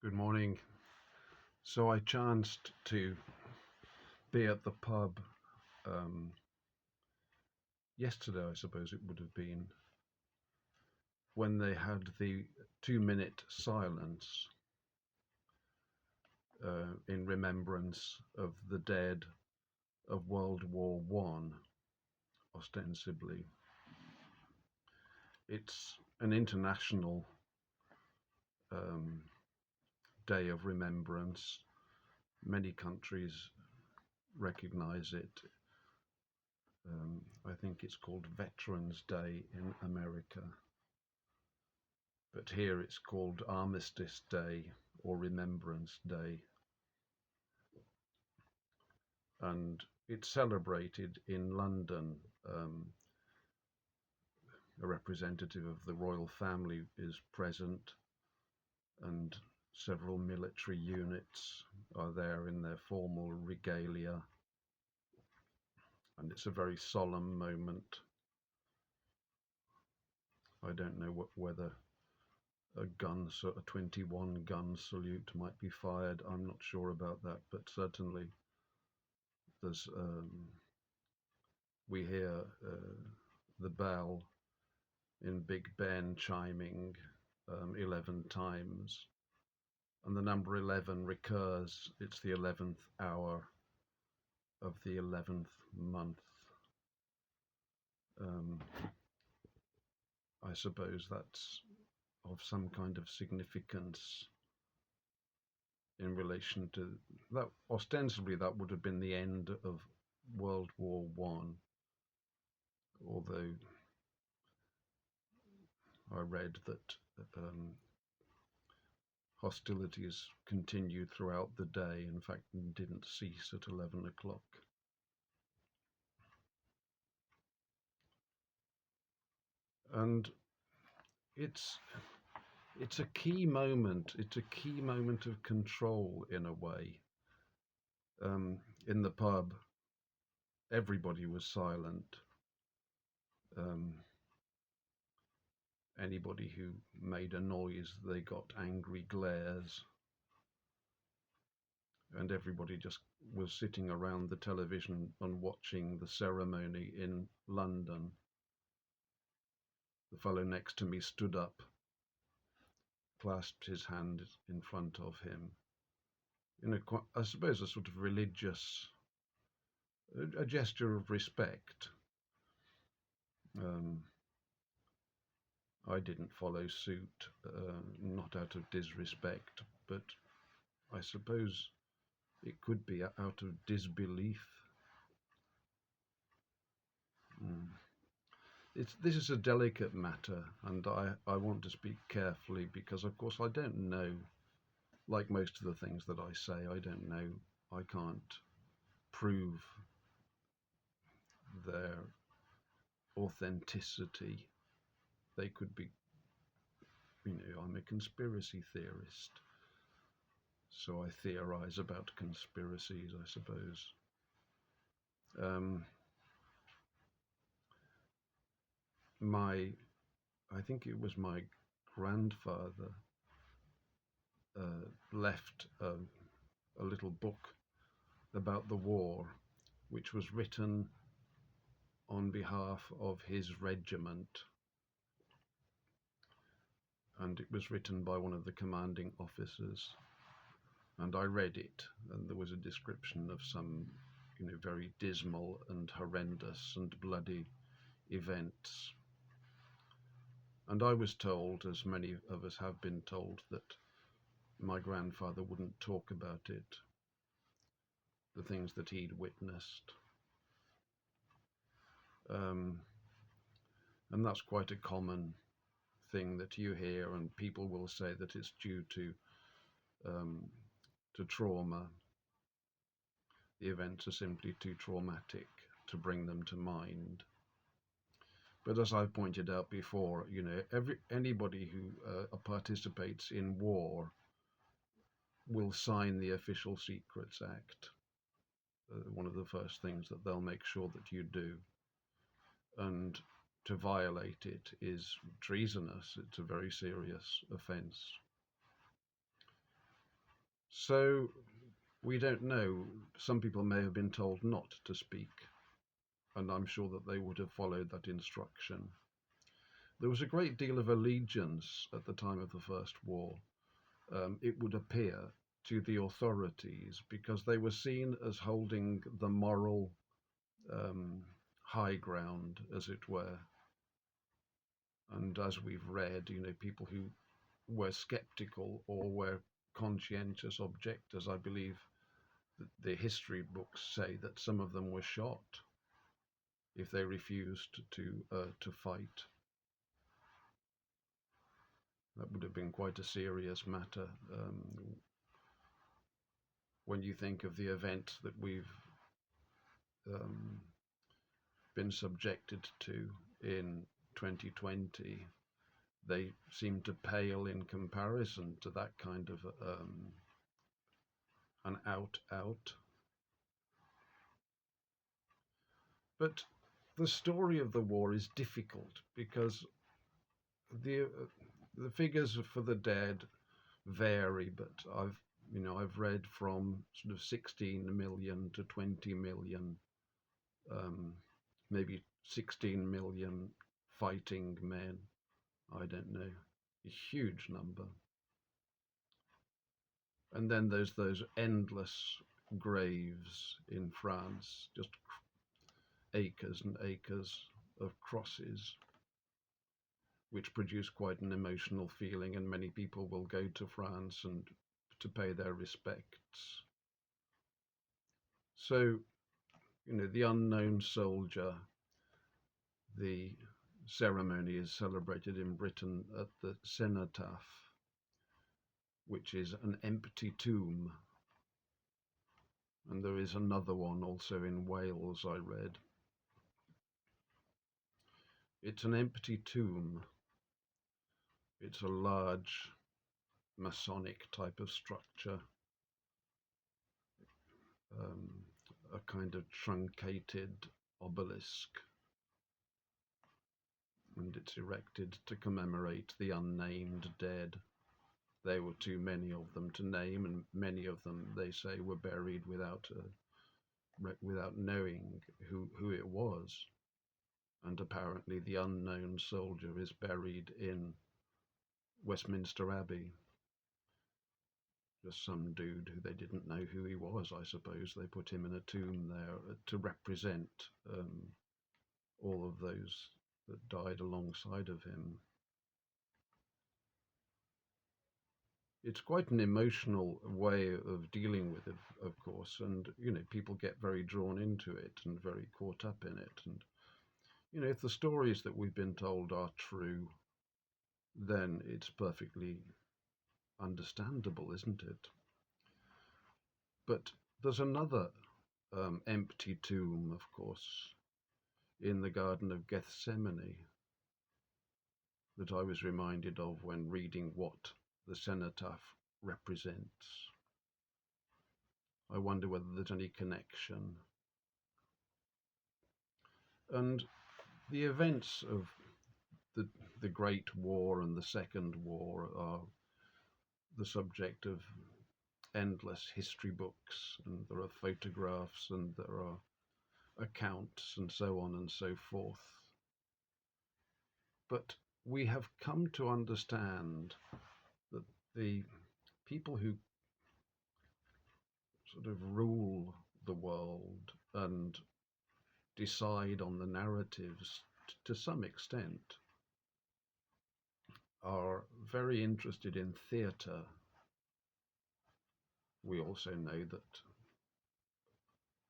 Good morning. So I chanced to be at the pub yesterday, I suppose it would have been, when they had the 2 minute silence in remembrance of the dead of World War One, ostensibly. It's an international um, day of remembrance. Many countries recognize it. I think it's called Veterans Day in America. But here it's called Armistice Day or Remembrance Day. And it's celebrated in London. A representative of the royal family is present, and several military units are there in their formal regalia. And it's a very solemn moment. I don't know whether a 21 gun salute might be fired. I'm not sure about that, but certainly there's we hear the bell in Big Ben chiming 11 times, and the number 11 recurs. It's the 11th hour of the 11th month. I suppose that's of some kind of significance in relation to that. Ostensibly, that would have been the end of World War One, although I read that hostilities continued throughout the day. In fact, didn't cease at 11 o'clock. And it's it's a key moment. It's a key moment of control in a way. In the pub, everybody was silent. Um, Anybody who made a noise, they got angry glares, and everybody just was sitting around the television and watching the ceremony in London. The fellow next to me stood up, clasped his hand in front of him, in I suppose, a sort of religious, a gesture of respect. I didn't follow suit, not out of disrespect, but I suppose it could be out of disbelief. This is a delicate matter, and I want to speak carefully because, of course, I don't know, like most of the things that I say, I don't know, I can't prove their authenticity. They could be, I'm a conspiracy theorist, so I theorize about conspiracies, I suppose. I think it was my grandfather left a little book about the war, which was written on behalf of his regiment, and it was written by one of the commanding officers. And I read it, and there was a description of some, very dismal and horrendous and bloody events. And I was told, as many of us have been told, that my grandfather wouldn't talk about it, the things that he'd witnessed. And that's quite a common thing that you hear, and people will say that it's due to trauma. The events are simply too traumatic to bring them to mind. But as I've pointed out before, anybody who participates in war will sign the Official Secrets Act. One of the first things that they'll make sure that you do. And to violate it is treasonous. It's a very serious offence. So we don't know. Some people may have been told not to speak, and I'm sure that they would have followed that instruction. There was a great deal of allegiance at the time of the First War, it would appear, to the authorities because they were seen as holding the moral um, high ground, as it were. And as we've read, people who were skeptical or were conscientious objectors, I believe the history books say that some of them were shot if they refused to fight. That would have been quite a serious matter when you think of the events that we've um, been subjected to in 2020. They seem to pale in comparison to that kind of an out. But the story of the war is difficult because the the figures for the dead vary, but I've read from sort of 16 million to 20 million, um, maybe 16 million fighting men. I don't know, a huge number. And then there's those endless graves in France, just acres and acres of crosses, which produce quite an emotional feeling, and many people will go to France and to pay their respects. So, the unknown soldier, the ceremony is celebrated in Britain at the cenotaph, which is an empty tomb. And there is another one also in Wales, I read. It's an empty tomb. It's a large Masonic type of structure, um, a kind of truncated obelisk, and it's erected to commemorate the unnamed dead. There were too many of them to name, and many of them, they say, were buried without knowing who it was. And apparently the unknown soldier is buried in Westminster Abbey. Just some dude who they didn't know who he was, I suppose. They put him in a tomb there to represent all of those that died alongside of him. It's quite an emotional way of dealing with it, of course, and people get very drawn into it and very caught up in it. And if the stories that we've been told are true, then it's perfectly understandable, isn't it? But there's another empty tomb, of course, in the Garden of Gethsemane that I was reminded of when reading what the cenotaph represents. I wonder whether there's any connection. And the events of the Great War and the Second War are the subject of endless history books, and there are photographs and there are accounts and so on and so forth. But we have come to understand that the people who sort of rule the world and decide on the narratives to some extent are very interested in theatre. We also know that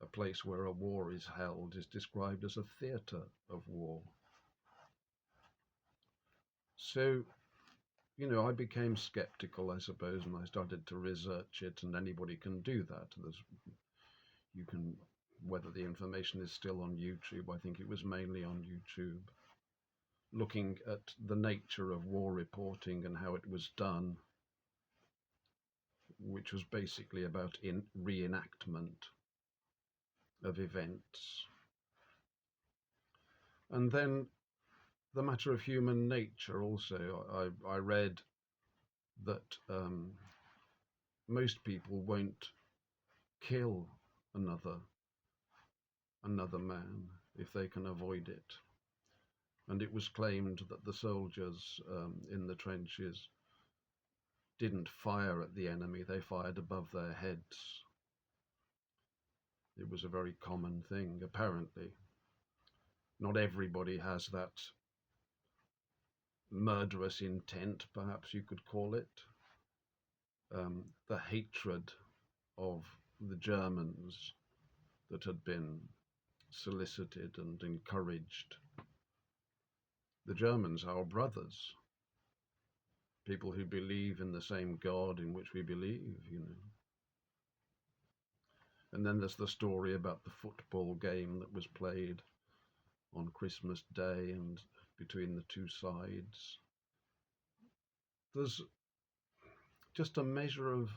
a place where a war is held is described as a theatre of war. So, I became skeptical, I suppose, and I started to research it, and anybody can do that. You can, whether the information is still on YouTube, I think it was mainly on YouTube, looking at the nature of war reporting and how it was done, which was basically about reenactment of events. And then the matter of human nature also. I read that most people won't kill another man if they can avoid it. And it was claimed that the soldiers in the trenches didn't fire at the enemy, they fired above their heads. It was a very common thing, apparently. Not everybody has that murderous intent, perhaps you could call it. The hatred of the Germans that had been solicited and encouraged. The Germans, our brothers, people who believe in the same God in which we believe, you know. And then there's the story about the football game that was played on Christmas Day and between the two sides. There's just a measure of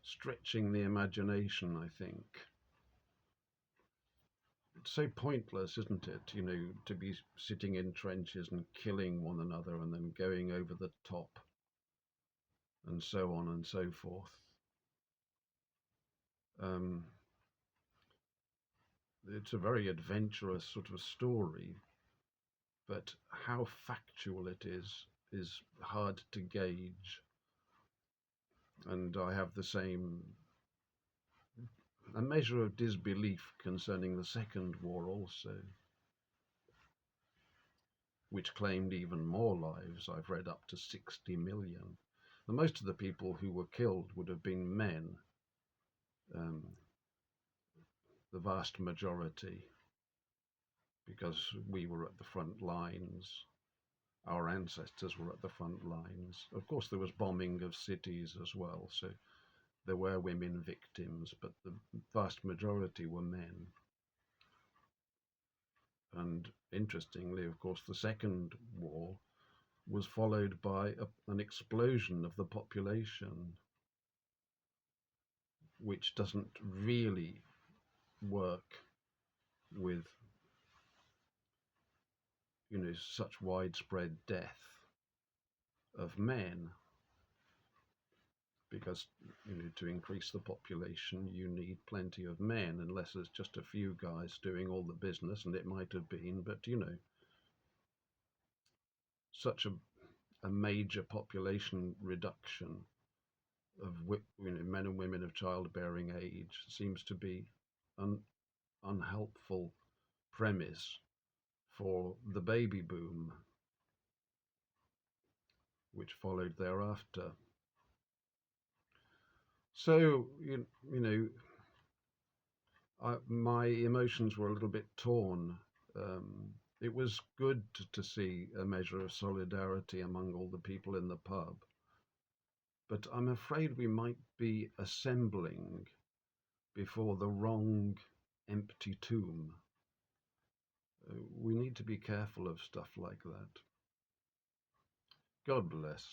stretching the imagination, I think. It's so pointless, isn't it, you know, to be sitting in trenches and killing one another and then going over the top and so on and so forth. It's a very adventurous sort of story, but how factual it is hard to gauge. And I have the same, a measure of disbelief concerning the Second War also, which claimed even more lives. I've read up to 60 million. And most of the people who were killed would have been men, the vast majority, because we were at the front lines. Our ancestors were at the front lines. Of course, there was bombing of cities as well, so there were women victims, but the vast majority were men. And interestingly, of course, the Second War was followed by an explosion of the population, which doesn't really work with, you know, such widespread death of men, because, you know, to increase the population you need plenty of men, unless there's just a few guys doing all the business, and it might have been, but you know, such a major population reduction of, you know, men and women of childbearing age seems to be an unhelpful premise for the baby boom which followed thereafter. So, you know, my emotions were a little bit torn. It was good to see a measure of solidarity among all the people in the pub, but I'm afraid we might be assembling before the wrong empty tomb. We need to be careful of stuff like that. God bless.